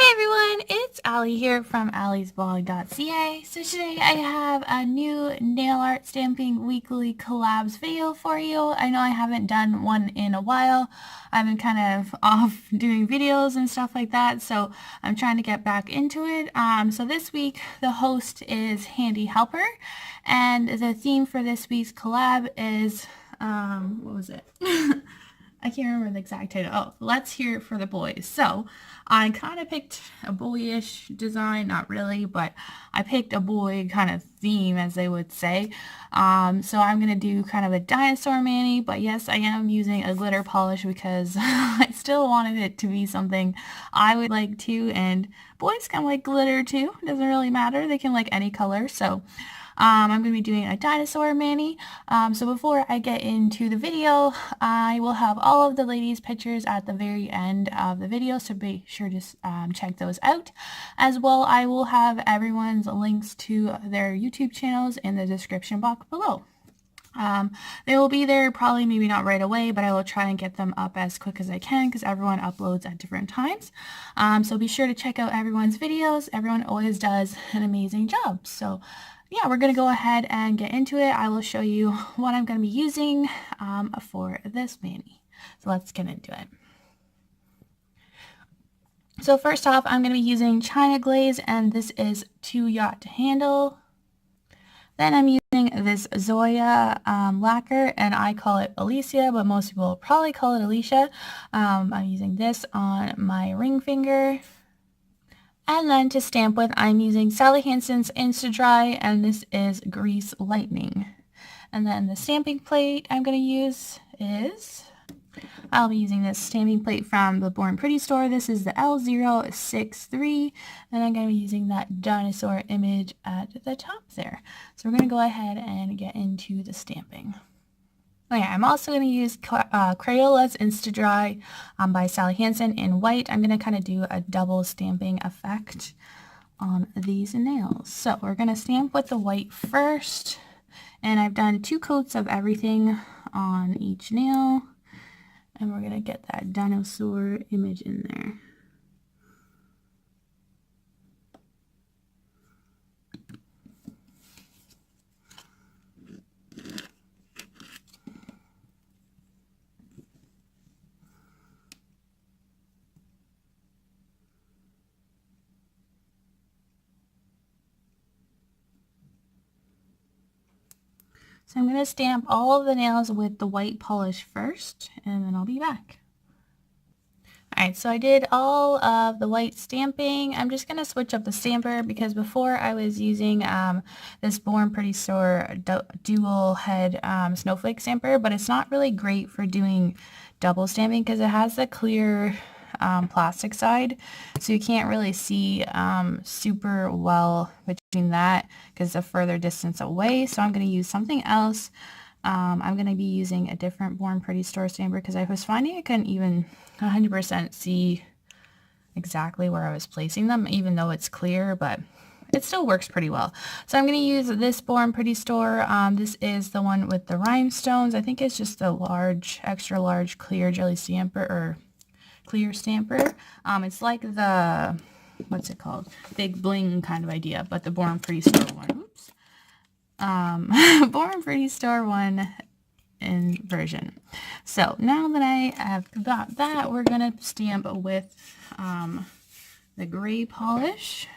Hey everyone, it's Allie here from alliesblog.ca. So today I have a new nail art stamping weekly collabs video for you. I know I haven't done one in a while. I've been kind of off doing videos and stuff like that, so I'm trying to get back into it. So this week the host is Handy Helper, and the theme for this week's collab is, what was it? I can't remember the exact title. Oh, Let's Hear It for the Boys. So I kind of picked a boyish design, not really, but I picked a boy kind of theme, as they would say. So I'm going to do kind of a dinosaur mani, but yes, I am using a glitter polish because I still wanted it to be something I would like to, and boys can like glitter too. It doesn't really matter. They can like any color. So I'm going to be doing a dinosaur mani. So before I get into the video, I will have all of the ladies' pictures at the very end of the video, so be sure to check those out. As well, I will have everyone's links to their YouTube channels in the description box below. They will be there probably maybe not right away, but I will try and get them up as quick as I can because everyone uploads at different times. So be sure to check out everyone's videos. Everyone always does an amazing job. So yeah, we're going to go ahead and get into it. I will show you what I'm going to be using for this mani. So let's get into it. So first off, I'm going to be using China Glaze, and this is 2 Yacht Handle. Then I'm using this Zoya lacquer, and I call it Alicia, but most people probably call it Alicia. I'm using this on my ring finger. And then to stamp with, I'm using Sally Hansen's Insta-Dry, and this is Grease Lightning. And then the stamping plate I'm going to use is, I'll be using this stamping plate from the Born Pretty store. This is the L063, and I'm going to be using that dinosaur image at the top there. So we're going to go ahead and get into the stamping. Okay, I'm also going to use Crayola's Insta-Dry by Sally Hansen in white. I'm going to kind of do a double stamping effect on these nails. So we're going to stamp with the white first, and I've done 2 coats of everything on each nail, and we're going to get that dinosaur image in there. So I'm going to stamp all of the nails with the white polish first, and then I'll be back. Alright, so I did all of the white stamping. I'm just going to switch up the stamper because before I was using this Born Pretty Store dual head snowflake stamper, but it's not really great for doing double stamping because it has the clear plastic side, so you can't really see super well between that because it's a further distance away. So I'm going to use something else. I'm going to be using a different Born Pretty Store stamper because I was finding I couldn't even 100% see exactly where I was placing them, even though it's clear, but it still works pretty well. So I'm going to use this Born Pretty Store. This is the one with the rhinestones. I think it's just a large, extra large clear jelly stamper, or clear stamper. It's like the, what's it called? Big bling kind of idea, but the Born Pretty Store one. Oops. Born Pretty Store one in version. So now that I have got that, we're going to stamp with the gray polish.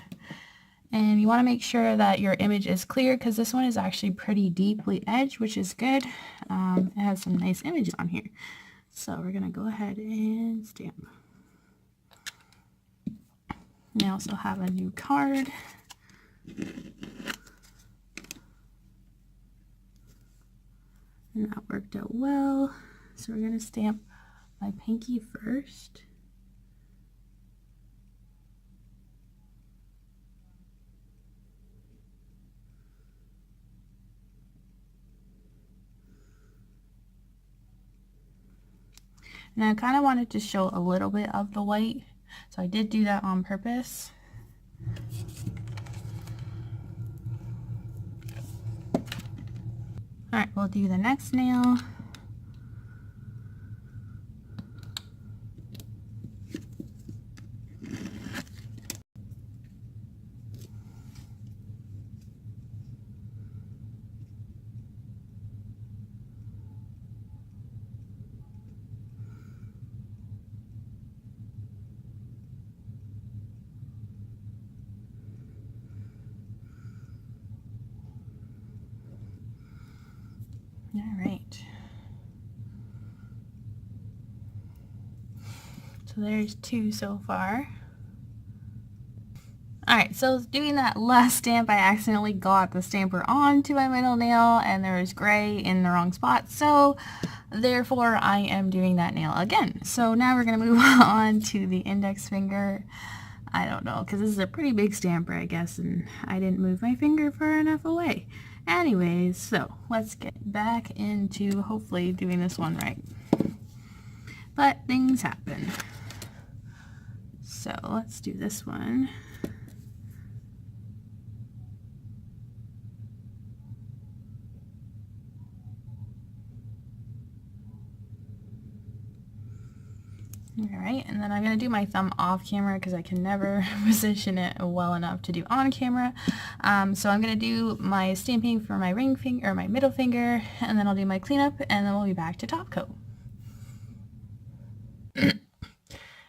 And you want to make sure that your image is clear because this one is actually pretty deeply edged, which is good. It has some nice images on here. So we're going to go ahead and stamp. I also have a new card. And that worked out well. So we're going to stamp my pinky first. And I kind of wanted to show a little bit of the white, so I did do that on purpose. Alright, we'll do the next nail. So there's 2 so far. Alright, so doing that last stamp, I accidentally got the stamper onto my middle nail and there was gray in the wrong spot, so therefore I am doing that nail again. So now we're going to move on to the index finger. I don't know, because this is a pretty big stamper, I guess, and I didn't move my finger far enough away. Anyways, so let's get back into hopefully doing this one right. But things happen. So let's do this one. Alright, and then I'm going to do my thumb off camera because I can never position it well enough to do on camera. So I'm going to do my stamping for my ring finger, or my middle finger, and then I'll do my cleanup, and then we'll be back to top coat.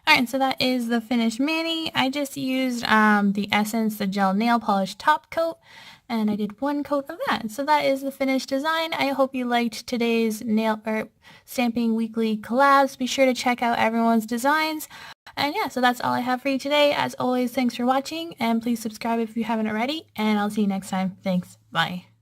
Alright, so that is the finished mani. I just used the Essence, the gel nail polish top coat, and I did 1 coat of that. So that is the finished design. I hope you liked today's nail art stamping weekly collabs. Be sure to check out everyone's designs. And yeah, so that's all I have for you today. As always, thanks for watching, and please subscribe if you haven't already, and I'll see you next time. Thanks. Bye.